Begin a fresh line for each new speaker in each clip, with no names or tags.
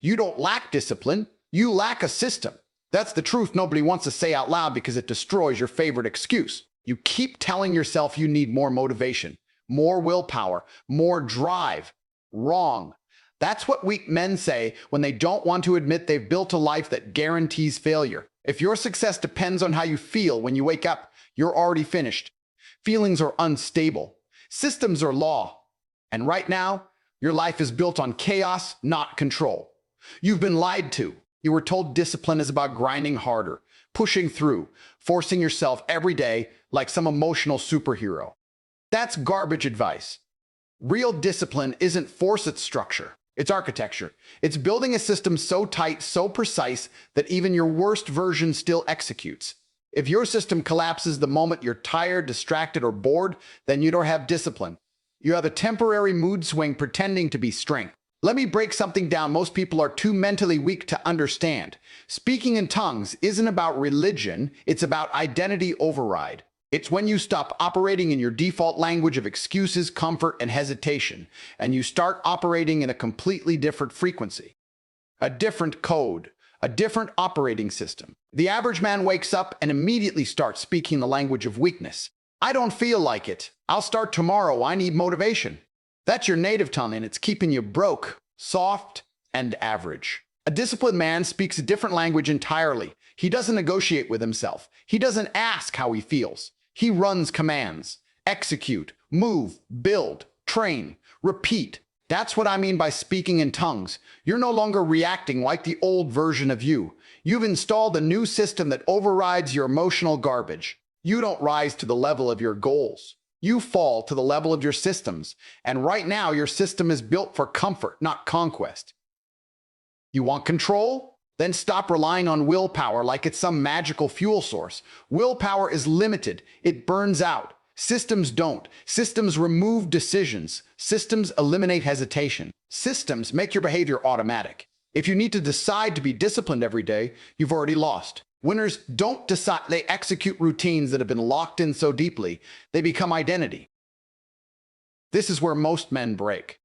You don't lack discipline, you lack a system. That's the truth nobody wants to say out loud because it destroys your favorite excuse. You keep telling yourself you need more motivation, more willpower, more drive. Wrong. That's what weak men say when they don't want to admit they've built a life that guarantees failure. If your success depends on how you feel when you wake up, you're already finished. Feelings are unstable. Systems are law. And right now, your life is built on chaos, not control. You've been lied to. You were told discipline is about grinding harder, pushing through, forcing yourself every day like some emotional superhero. That's garbage advice. Real discipline isn't force, it's structure. It's architecture. It's building a system so tight, so precise, that even your worst version still executes. If your system collapses the moment you're tired, distracted, or bored, then you don't have discipline. You have a temporary mood swing pretending to be strength. Let me break something down most people are too mentally weak to understand. Speaking in tongues isn't about religion, it's about identity override. It's when you stop operating in your default language of excuses, comfort, and hesitation, and you start operating in a completely different frequency. A different code, a different operating system. The average man wakes up and immediately starts speaking the language of weakness. I don't feel like it. I'll start tomorrow. I need motivation. That's your native tongue, and it's keeping you broke, soft, and average. A disciplined man speaks a different language entirely. He doesn't negotiate with himself. He doesn't ask how he feels. He runs commands. Execute, move, build, train, repeat. That's what I mean by speaking in tongues. You're no longer reacting like the old version of you. You've installed a new system that overrides your emotional garbage. You don't rise to the level of your goals. You fall to the level of your systems. And right now, your system is built for comfort, not conquest. You want control? Then stop relying on willpower like it's some magical fuel source. Willpower is limited. It burns out. Systems don't. Systems remove decisions. Systems eliminate hesitation. Systems make your behavior automatic. If you need to decide to be disciplined every day, you've already lost. Winners don't decide, they execute routines that have been locked in so deeply, they become identity. This is where most men break.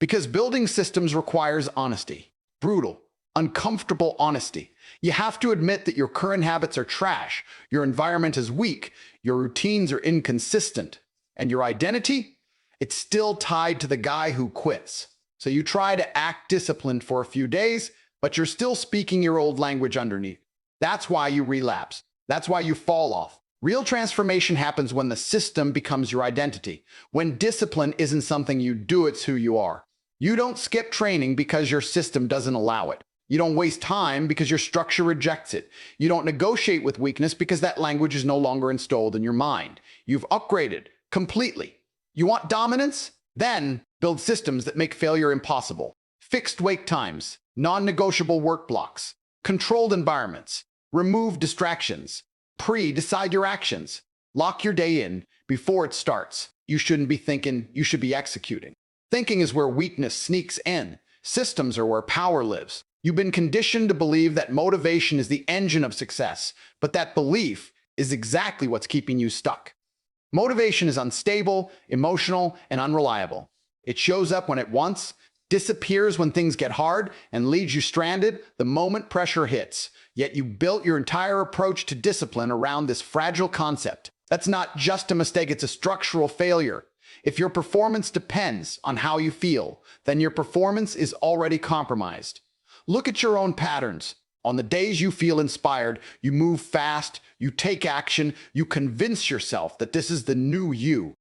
Because building systems requires honesty. Brutal, uncomfortable honesty. You have to admit that your current habits are trash, your environment is weak, your routines are inconsistent, and your identity? It's still tied to the guy who quits. So you try to act disciplined for a few days, but you're still speaking your old language underneath. That's why you relapse. That's why you fall off. Real transformation happens when the system becomes your identity. When discipline isn't something you do, it's who you are. You don't skip training because your system doesn't allow it. You don't waste time because your structure rejects it. You don't negotiate with weakness because that language is no longer installed in your mind. You've upgraded completely. You want dominance? Then build systems that make failure impossible. Fixed wake times, non-negotiable work blocks, controlled environments, remove distractions, decide your actions, lock your day in before it starts. You shouldn't be thinking, you should be executing. Thinking is where weakness sneaks in. Systems are where power lives. You've been conditioned to believe that motivation is the engine of success, but that belief is exactly what's keeping you stuck. Motivation is unstable, emotional, and unreliable. It shows up when it wants, disappears when things get hard, and leaves you stranded the moment pressure hits. Yet you built your entire approach to discipline around this fragile concept. That's not just a mistake, it's a structural failure. If your performance depends on how you feel, then your performance is already compromised. Look at your own patterns. On the days you feel inspired, you move fast, you take action, you convince yourself that this is the new you.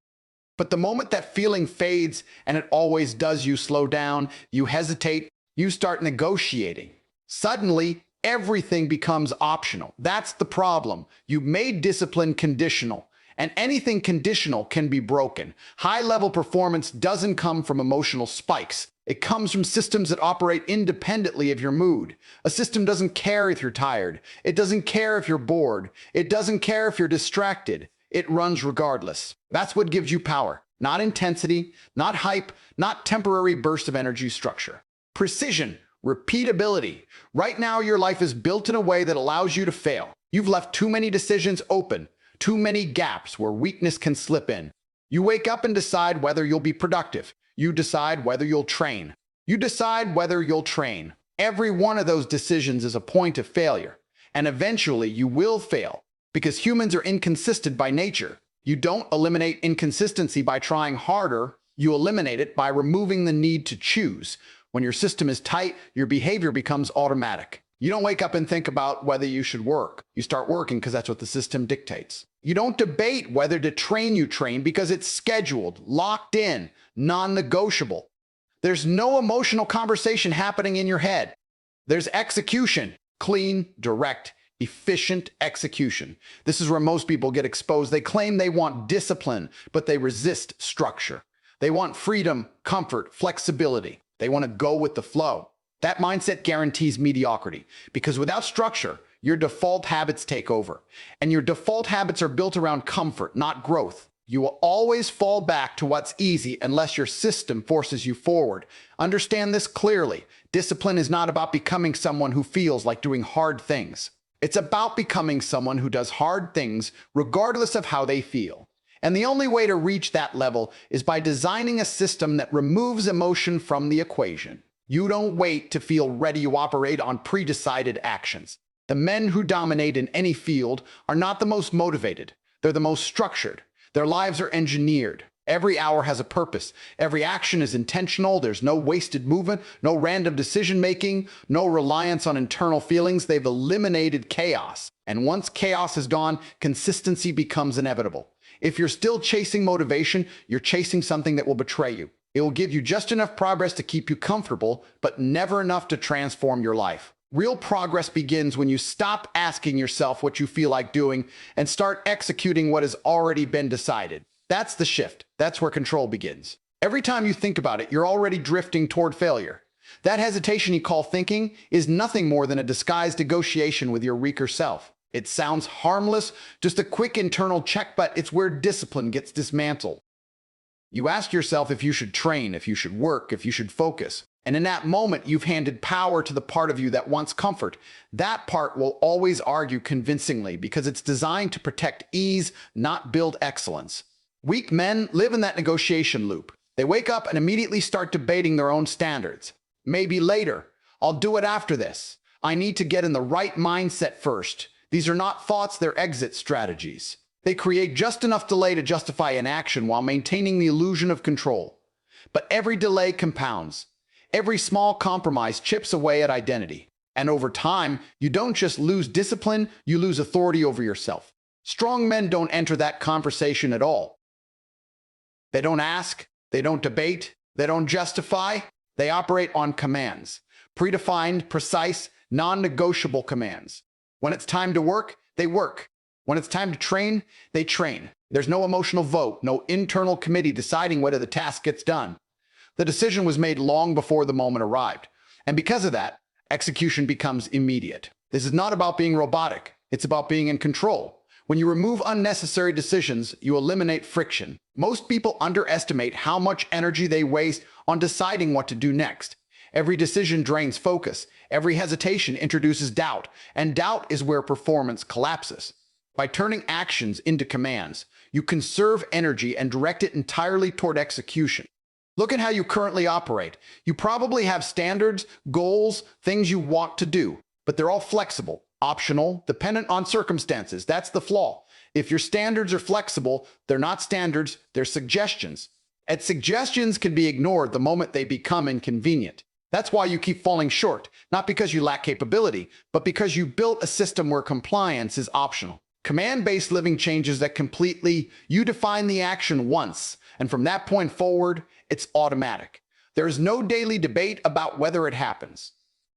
But the moment that feeling fades, and it always does, you slow down, you hesitate, you start negotiating. Suddenly, everything becomes optional. That's the problem. You made discipline conditional, and anything conditional can be broken. High-level performance doesn't come from emotional spikes. It comes from systems that operate independently of your mood. A system doesn't care if you're tired. It doesn't care if you're bored. It doesn't care if you're distracted. It runs regardless. That's what gives you power. Not intensity, not hype, not temporary bursts of energy structure. Precision, repeatability. Right now, your life is built in a way that allows you to fail. You've left too many decisions open, too many gaps where weakness can slip in. You wake up and decide whether you'll be productive. You decide whether you'll train. You decide whether you'll train. Every one of those decisions is a point of failure. And eventually you will fail because humans are inconsistent by nature. You don't eliminate inconsistency by trying harder. You eliminate it by removing the need to choose. When your system is tight, your behavior becomes automatic. You don't wake up and think about whether you should work. You start working because that's what the system dictates. You don't debate whether to train, you train because it's scheduled, locked in, non-negotiable. There's no emotional conversation happening in your head. There's execution, clean, direct, efficient execution. This is where most people get exposed. They claim they want discipline, but they resist structure. They want freedom, comfort, flexibility. They want to go with the flow. That mindset guarantees mediocrity because without structure, your default habits take over. And your default habits are built around comfort, not growth. You will always fall back to what's easy unless your system forces you forward. Understand this clearly. Discipline is not about becoming someone who feels like doing hard things. It's about becoming someone who does hard things regardless of how they feel. And the only way to reach that level is by designing a system that removes emotion from the equation. You don't wait to feel ready, you operate on pre-decided actions. The men who dominate in any field are not the most motivated. They're the most structured. Their lives are engineered. Every hour has a purpose. Every action is intentional. There's no wasted movement, no random decision-making, no reliance on internal feelings. They've eliminated chaos. And once chaos is gone, consistency becomes inevitable. If you're still chasing motivation, you're chasing something that will betray you. It will give you just enough progress to keep you comfortable, but never enough to transform your life. Real progress begins when you stop asking yourself what you feel like doing and start executing what has already been decided. That's the shift. That's where control begins. Every time you think about it, you're already drifting toward failure. That hesitation you call thinking is nothing more than a disguised negotiation with your weaker self. It sounds harmless, just a quick internal check, but it's where discipline gets dismantled. You ask yourself if you should train, if you should work, if you should focus. And in that moment, you've handed power to the part of you that wants comfort. That part will always argue convincingly because it's designed to protect ease, not build excellence. Weak men live in that negotiation loop. They wake up and immediately start debating their own standards. Maybe later. I'll do it after this. I need to get in the right mindset first. These are not thoughts, they're exit strategies. They create just enough delay to justify inaction while maintaining the illusion of control. But every delay compounds. Every small compromise chips away at identity. And over time, you don't just lose discipline, you lose authority over yourself. Strong men don't enter that conversation at all. They don't ask, they don't debate, they don't justify. They operate on commands. Predefined, precise, non-negotiable commands. When it's time to work, they work. When it's time to train, they train. There's no emotional vote, no internal committee deciding whether the task gets done. The decision was made long before the moment arrived. And because of that, execution becomes immediate. This is not about being robotic. It's about being in control. When you remove unnecessary decisions, you eliminate friction. Most people underestimate how much energy they waste on deciding what to do next. Every decision drains focus. Every hesitation introduces doubt. And doubt is where performance collapses. By turning actions into commands, you conserve energy and direct it entirely toward execution. Look at how you currently operate. You probably have standards, goals, things you want to do, but they're all flexible, optional, dependent on circumstances. That's the flaw. If your standards are flexible, they're not standards, they're suggestions. And suggestions can be ignored the moment they become inconvenient. That's why you keep falling short, not because you lack capability, but because you built a system where compliance is optional. Command-based living changes that completely. You define the action once, and from that point forward, it's automatic. There is no daily debate about whether it happens.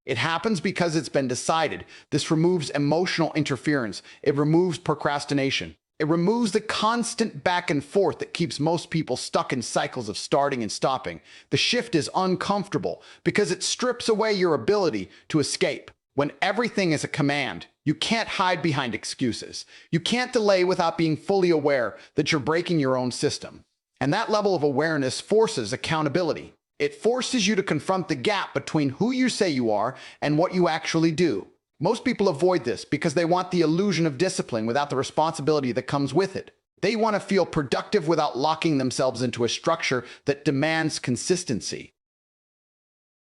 It happens because it's been decided. This removes emotional interference. It removes procrastination. It removes the constant back and forth that keeps most people stuck in cycles of starting and stopping. The shift is uncomfortable because it strips away your ability to escape. When everything is a command, you can't hide behind excuses. You can't delay without being fully aware that you're breaking your own system. And that level of awareness forces accountability. It forces you to confront the gap between who you say you are and what you actually do. Most people avoid this because they want the illusion of discipline without the responsibility that comes with it. They want to feel productive without locking themselves into a structure that demands consistency.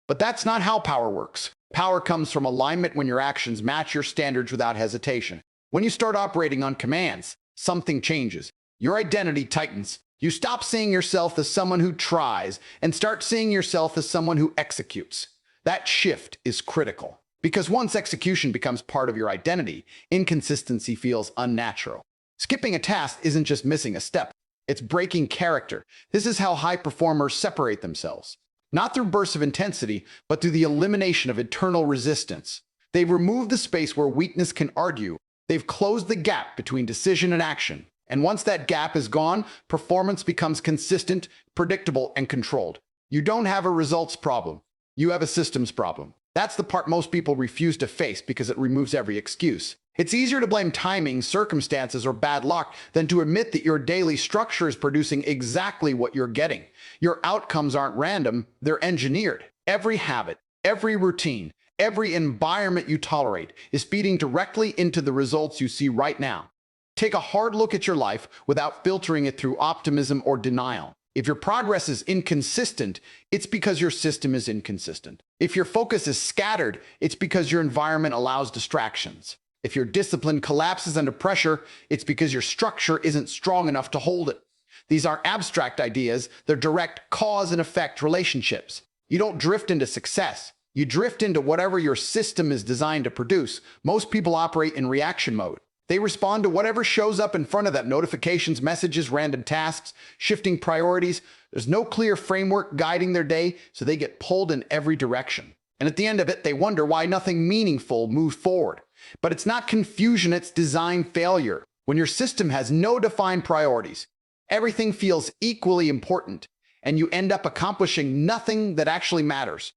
But that's not how power works. Power comes from alignment when your actions match your standards without hesitation. When you start operating on commands, something changes. Your identity tightens. You stop seeing yourself as someone who tries and start seeing yourself as someone who executes. That shift is critical because once execution becomes part of your identity, inconsistency feels unnatural. Skipping a task isn't just missing a step, it's breaking character. This is how high performers separate themselves. Not through bursts of intensity, but through the elimination of internal resistance. They've removed the space where weakness can argue. They've closed the gap between decision and action. And once that gap is gone, performance becomes consistent, predictable, and controlled. You don't have a results problem. You have a systems problem. That's the part most people refuse to face because it removes every excuse. It's easier to blame timing, circumstances, or bad luck than to admit that your daily structure is producing exactly what you're getting. Your outcomes aren't random, they're engineered. Every habit, every routine, every environment you tolerate is feeding directly into the results you see right now. Take a hard look at your life without filtering it through optimism or denial. If your progress is inconsistent, it's because your system is inconsistent. If your focus is scattered, it's because your environment allows distractions. If your discipline collapses under pressure, it's because your structure isn't strong enough to hold it. These aren't abstract ideas, they're direct cause and effect relationships. You don't drift into success. You drift into whatever your system is designed to produce. Most people operate in reaction mode. They respond to whatever shows up in front of them: notifications, messages, random tasks, shifting priorities. There's no clear framework guiding their day, so they get pulled in every direction. And at the end of it, they wonder why nothing meaningful moves forward. But it's not confusion, it's design failure. When your system has no defined priorities, everything feels equally important, and you end up accomplishing nothing that actually matters.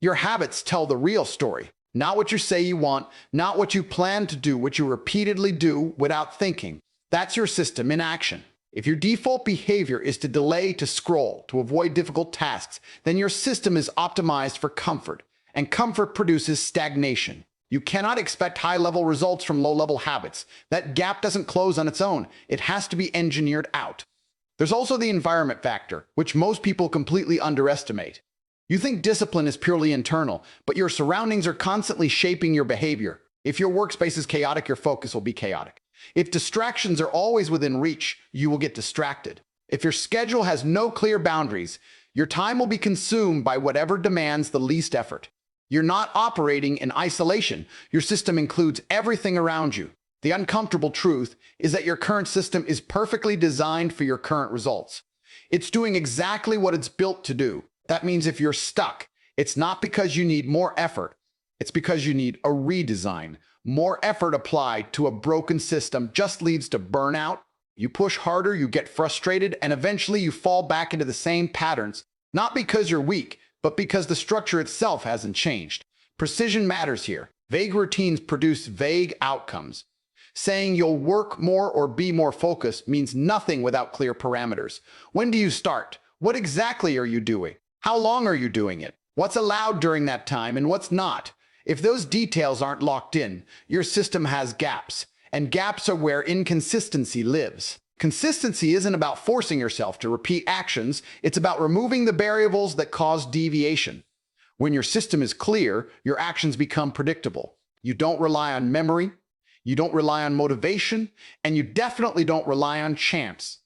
Your habits tell the real story. Not what you say you want, not what you plan to do, what you repeatedly do without thinking. That's your system in action. If your default behavior is to delay, to scroll, to avoid difficult tasks, then your system is optimized for comfort, and comfort produces stagnation. You cannot expect high-level results from low-level habits. That gap doesn't close on its own. It has to be engineered out. There's also the environment factor, which most people completely underestimate. You think discipline is purely internal, but your surroundings are constantly shaping your behavior. If your workspace is chaotic, your focus will be chaotic. If distractions are always within reach, you will get distracted. If your schedule has no clear boundaries, your time will be consumed by whatever demands the least effort. You're not operating in isolation. Your system includes everything around you. The uncomfortable truth is that your current system is perfectly designed for your current results. It's doing exactly what it's built to do. That means if you're stuck, it's not because you need more effort. It's because you need a redesign. More effort applied to a broken system just leads to burnout. You push harder, you get frustrated, and eventually you fall back into the same patterns, not because you're weak, but because the structure itself hasn't changed. Precision matters here. Vague routines produce vague outcomes. Saying you'll work more or be more focused means nothing without clear parameters. When do you start? What exactly are you doing? How long are you doing it? What's allowed during that time and what's not? If those details aren't locked in, your system has gaps, and gaps are where inconsistency lives. Consistency isn't about forcing yourself to repeat actions, it's about removing the variables that cause deviation. When your system is clear, your actions become predictable. You don't rely on memory, you don't rely on motivation, and you definitely don't rely on chance.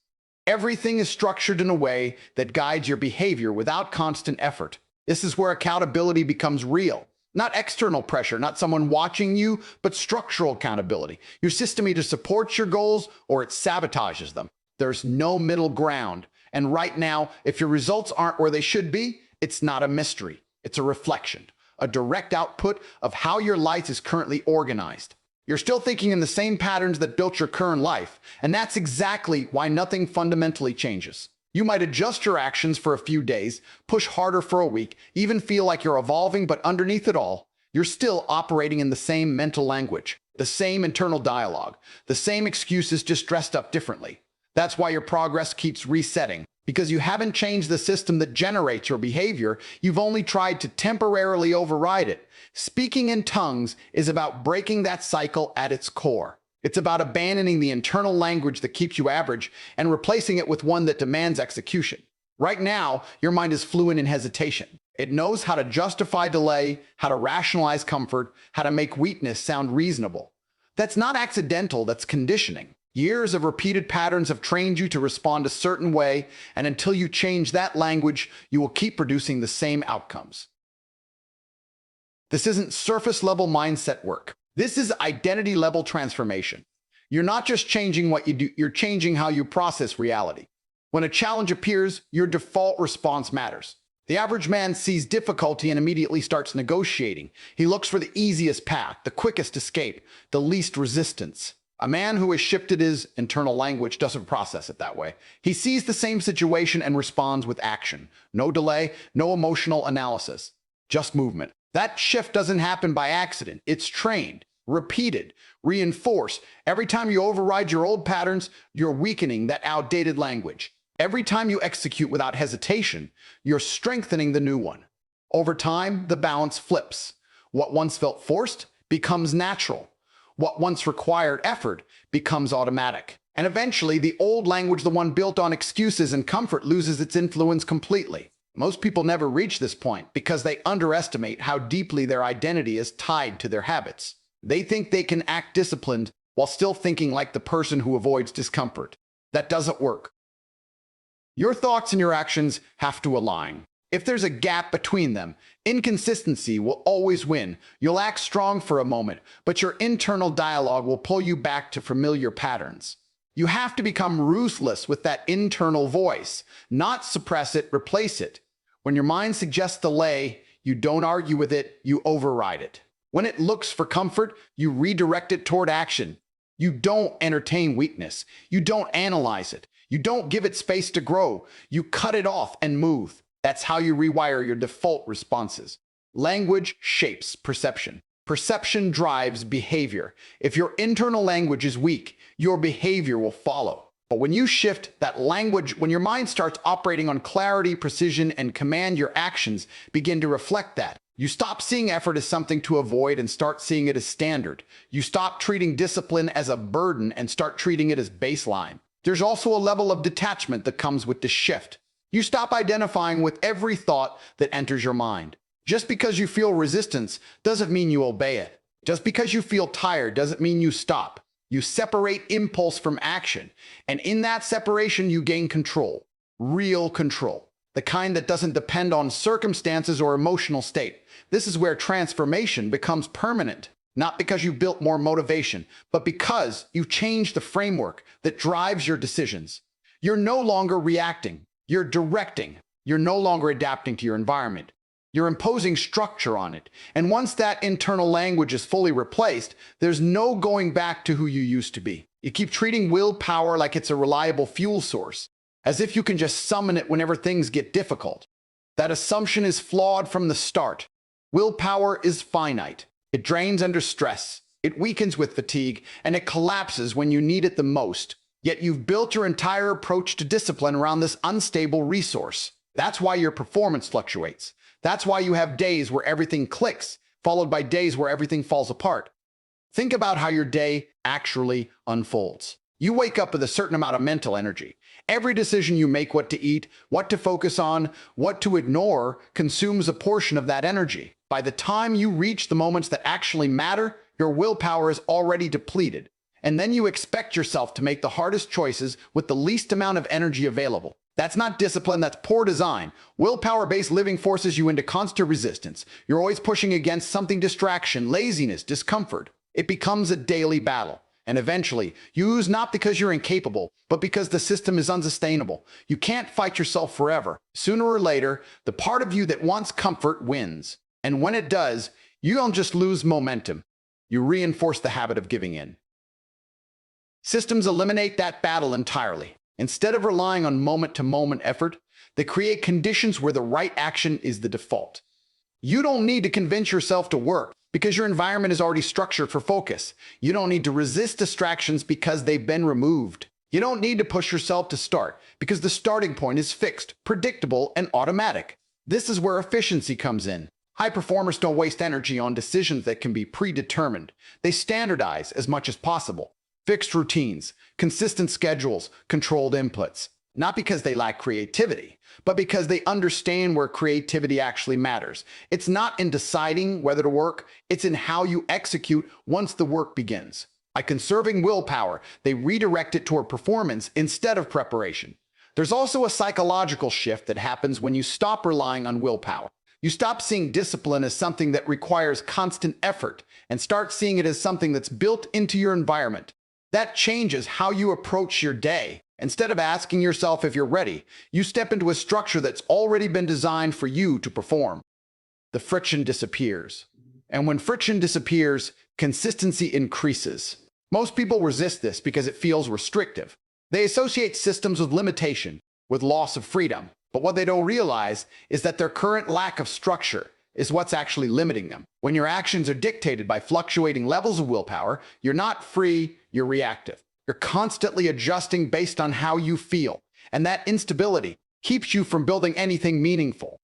Everything is structured in a way that guides your behavior without constant effort. This is where accountability becomes real. Not external pressure, not someone watching you, but structural accountability. Your system either supports your goals or it sabotages them. There's no middle ground. And right now, if your results aren't where they should be, it's not a mystery. It's a reflection, a direct output of how your life is currently organized. You're still thinking in the same patterns that built your current life, and that's exactly why nothing fundamentally changes. You might adjust your actions for a few days, push harder for a week, even feel like you're evolving, but underneath it all, you're still operating in the same mental language, the same internal dialogue, the same excuses just dressed up differently. That's why your progress keeps resetting, because you haven't changed the system that generates your behavior, you've only tried to temporarily override it. Speaking in tongues is about breaking that cycle at its core. It's about abandoning the internal language that keeps you average and replacing it with one that demands execution. Right now, your mind is fluent in hesitation. It knows how to justify delay, how to rationalize comfort, how to make weakness sound reasonable. That's not accidental, that's conditioning. Years of repeated patterns have trained you to respond a certain way, and until you change that language, you will keep producing the same outcomes. This isn't surface-level mindset work. This is identity-level transformation. You're not just changing what you do, you're changing how you process reality. When a challenge appears, your default response matters. The average man sees difficulty and immediately starts negotiating. He looks for the easiest path, the quickest escape, the least resistance. A man who has shifted his internal language doesn't process it that way. He sees the same situation and responds with action. No delay, no emotional analysis, just movement. That shift doesn't happen by accident. It's trained, repeated, reinforced. Every time you override your old patterns, you're weakening that outdated language. Every time you execute without hesitation, you're strengthening the new one. Over time, the balance flips. What once felt forced becomes natural. What once required effort becomes automatic. And eventually, the old language, the one built on excuses and comfort, loses its influence completely. Most people never reach this point because they underestimate how deeply their identity is tied to their habits. They think they can act disciplined while still thinking like the person who avoids discomfort. That doesn't work. Your thoughts and your actions have to align. If there's a gap between them, inconsistency will always win. You'll act strong for a moment, but your internal dialogue will pull you back to familiar patterns. You have to become ruthless with that internal voice, not suppress it, replace it. When your mind suggests delay, you don't argue with it, you override it. When it looks for comfort, you redirect it toward action. You don't entertain weakness. You don't analyze it. You don't give it space to grow. You cut it off and move. That's how you rewire your default responses. Language shapes perception. Perception drives behavior. If your internal language is weak, your behavior will follow. But when you shift that language, when your mind starts operating on clarity, precision, and command, your actions begin to reflect that. You stop seeing effort as something to avoid and start seeing it as standard. You stop treating discipline as a burden and start treating it as baseline. There's also a level of detachment that comes with this shift. You stop identifying with every thought that enters your mind. Just because you feel resistance doesn't mean you obey it. Just because you feel tired doesn't mean you stop. You separate impulse from action, and in that separation you gain control. Real control. The kind that doesn't depend on circumstances or emotional state. This is where transformation becomes permanent. Not because you built more motivation, but because you changed the framework that drives your decisions. You're no longer reacting. You're directing. You're no longer adapting to your environment. You're imposing structure on it. And once that internal language is fully replaced, there's no going back to who you used to be. You keep treating willpower like it's a reliable fuel source, as if you can just summon it whenever things get difficult. That assumption is flawed from the start. Willpower is finite. It drains under stress, it weakens with fatigue, and it collapses when you need it the most. Yet you've built your entire approach to discipline around this unstable resource. That's why your performance fluctuates. That's why you have days where everything clicks, followed by days where everything falls apart. Think about how your day actually unfolds. You wake up with a certain amount of mental energy. Every decision you make, what to eat, what to focus on, what to ignore, consumes a portion of that energy. By the time you reach the moments that actually matter, your willpower is already depleted. And then you expect yourself to make the hardest choices with the least amount of energy available. That's not discipline, that's poor design. Willpower-based living forces you into constant resistance. You're always pushing against something: distraction, laziness, discomfort. It becomes a daily battle. And eventually, you lose not because you're incapable, but because the system is unsustainable. You can't fight yourself forever. Sooner or later, the part of you that wants comfort wins. And when it does, you don't just lose momentum. You reinforce the habit of giving in. Systems eliminate that battle entirely. Instead of relying on moment-to-moment effort, they create conditions where the right action is the default. You don't need to convince yourself to work because your environment is already structured for focus. You don't need to resist distractions because they've been removed. You don't need to push yourself to start because the starting point is fixed, predictable, and automatic. This is where efficiency comes in. High performers don't waste energy on decisions that can be predetermined. They standardize as much as possible. Fixed routines, consistent schedules, controlled inputs. not because they lack creativity, but because they understand where creativity actually matters. It's not in deciding whether to work, it's in how you execute once the work begins. By conserving willpower, they redirect it toward performance instead of preparation. There's also a psychological shift that happens when you stop relying on willpower. You stop seeing discipline as something that requires constant effort and start seeing it as something that's built into your environment. That changes how you approach your day. Instead of asking yourself if you're ready, you step into a structure that's already been designed for you to perform. The friction disappears. And when friction disappears, consistency increases. Most people resist this because it feels restrictive. They associate systems with limitation, with loss of freedom. But what they don't realize is that their current lack of structure is what's actually limiting them. When your actions are dictated by fluctuating levels of willpower, you're not free, you're reactive. You're constantly adjusting based on how you feel, and that instability keeps you from building anything meaningful.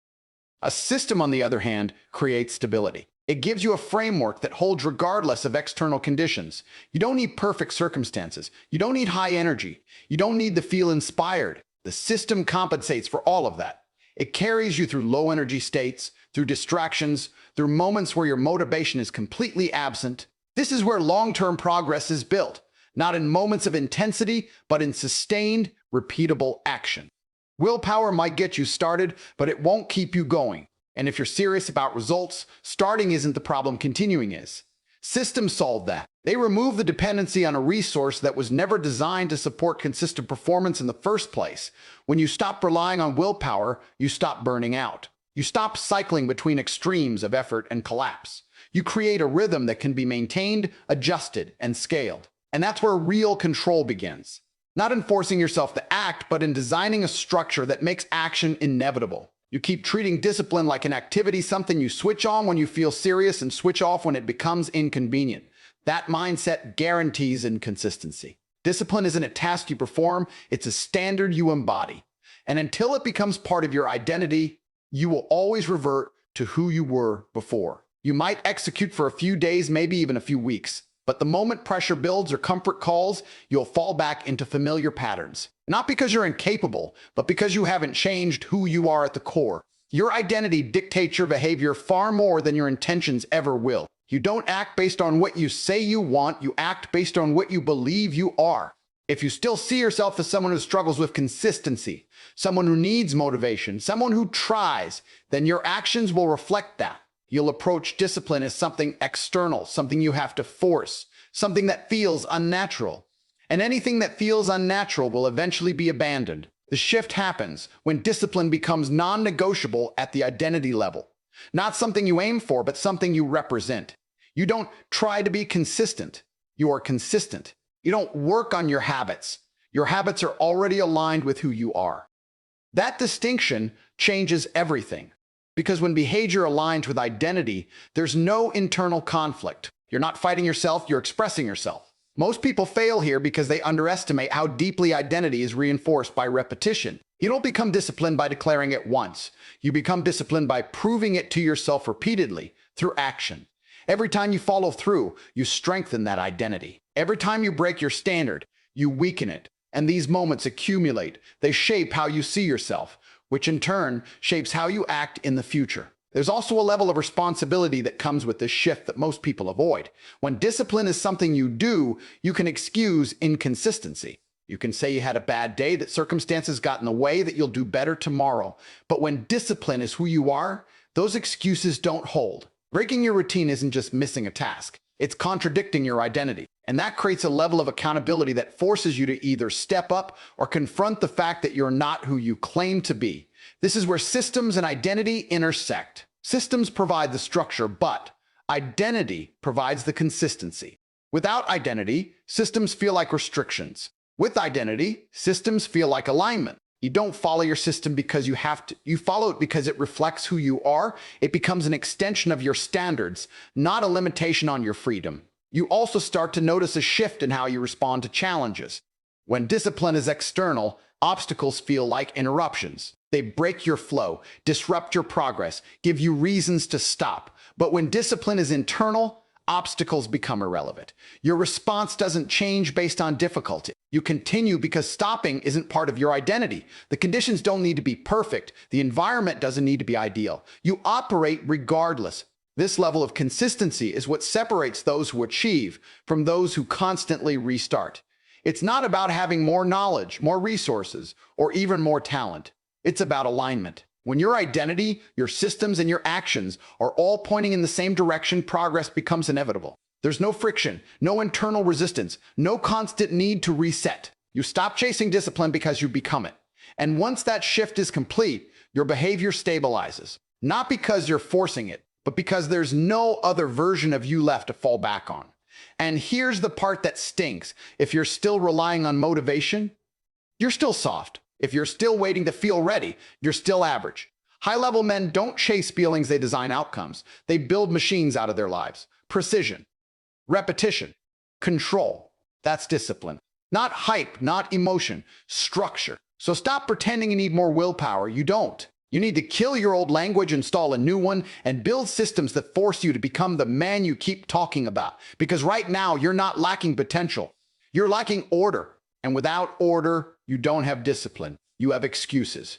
A system, on the other hand, creates stability. It gives you a framework that holds regardless of external conditions. You don't need perfect circumstances. You don't need high energy. You don't need to feel inspired. The system compensates for all of that. It carries you through low energy states, through distractions, through moments where your motivation is completely absent. This is where long-term progress is built. Not in moments of intensity, but in sustained, repeatable action. Willpower might get you started, but it won't keep you going. And if you're serious about results, starting isn't the problem, continuing is. Systems solve that. They remove the dependency on a resource that was never designed to support consistent performance in the first place. When you stop relying on willpower, you stop burning out. You stop cycling between extremes of effort and collapse. You create a rhythm that can be maintained, adjusted, and scaled. And that's where real control begins. Not in forcing yourself to act, but in designing a structure that makes action inevitable. You keep treating discipline like an activity, something you switch on when you feel serious and switch off when it becomes inconvenient. That mindset guarantees inconsistency. Discipline isn't a task you perform, it's a standard you embody. And until it becomes part of your identity, you will always revert to who you were before. You might execute for a few days, maybe even a few weeks. But the moment pressure builds or comfort calls, you'll fall back into familiar patterns. Not because you're incapable, but because you haven't changed who you are at the core. Your identity dictates your behavior far more than your intentions ever will. You don't act based on what you say you want, you act based on what you believe you are. If you still see yourself as someone who struggles with consistency, someone who needs motivation, someone who tries, then your actions will reflect that. You'll approach discipline as something external, something you have to force, something that feels unnatural. And anything that feels unnatural will eventually be abandoned. The shift happens when discipline becomes non-negotiable at the identity level. Not something you aim for, but something you represent. You don't try to be consistent. You are consistent. You don't work on your habits. Your habits are already aligned with who you are. That distinction changes everything. Because when behavior aligns with identity, there's no internal conflict. You're not fighting yourself, you're expressing yourself. Most people fail here because they underestimate how deeply identity is reinforced by repetition. You don't become disciplined by declaring it once. You become disciplined by proving it to yourself repeatedly through action. Every time you follow through, you strengthen that identity. Every time you break your standard, you weaken it. And these moments accumulate. They shape how you see yourself, which in turn shapes how you act in the future. There's also a level of responsibility that comes with this shift that most people avoid. When discipline is something you do, you can excuse inconsistency. You can say you had a bad day, that circumstances got in the way, that you'll do better tomorrow. But when discipline is who you are, those excuses don't hold. Breaking your routine isn't just missing a task. It's contradicting your identity. And that creates a level of accountability that forces you to either step up or confront the fact that you're not who you claim to be. This is where systems and identity intersect. Systems provide the structure, but identity provides the consistency. Without identity, systems feel like restrictions. With identity, systems feel like alignment. You don't follow your system because you have to. You follow it because it reflects who you are. It becomes an extension of your standards, not a limitation on your freedom. You also start to notice a shift in how you respond to challenges. When discipline is external, obstacles feel like interruptions. They break your flow, disrupt your progress, give you reasons to stop. But when discipline is internal, obstacles become irrelevant. Your response doesn't change based on difficulty. You continue because stopping isn't part of your identity. The conditions don't need to be perfect. The environment doesn't need to be ideal. You operate regardless. This level of consistency is what separates those who achieve from those who constantly restart. It's not about having more knowledge, more resources, or even more talent. It's about alignment. When your identity, your systems, and your actions are all pointing in the same direction, progress becomes inevitable. There's no friction, no internal resistance, no constant need to reset. You stop chasing discipline because you become it. And once that shift is complete, your behavior stabilizes. Not because you're forcing it, but because there's no other version of you left to fall back on. And here's the part that stinks. If you're still relying on motivation, you're still soft. If you're still waiting to feel ready, you're still average. High-level men don't chase feelings, they design outcomes. They build machines out of their lives. Precision, repetition, control. That's discipline. Not hype, not emotion, structure. So stop pretending you need more willpower. You don't. You need to kill your old language, install a new one, and build systems that force you to become the man you keep talking about. Because right now, you're not lacking potential. You're lacking order. And without order, you don't have discipline. You have excuses.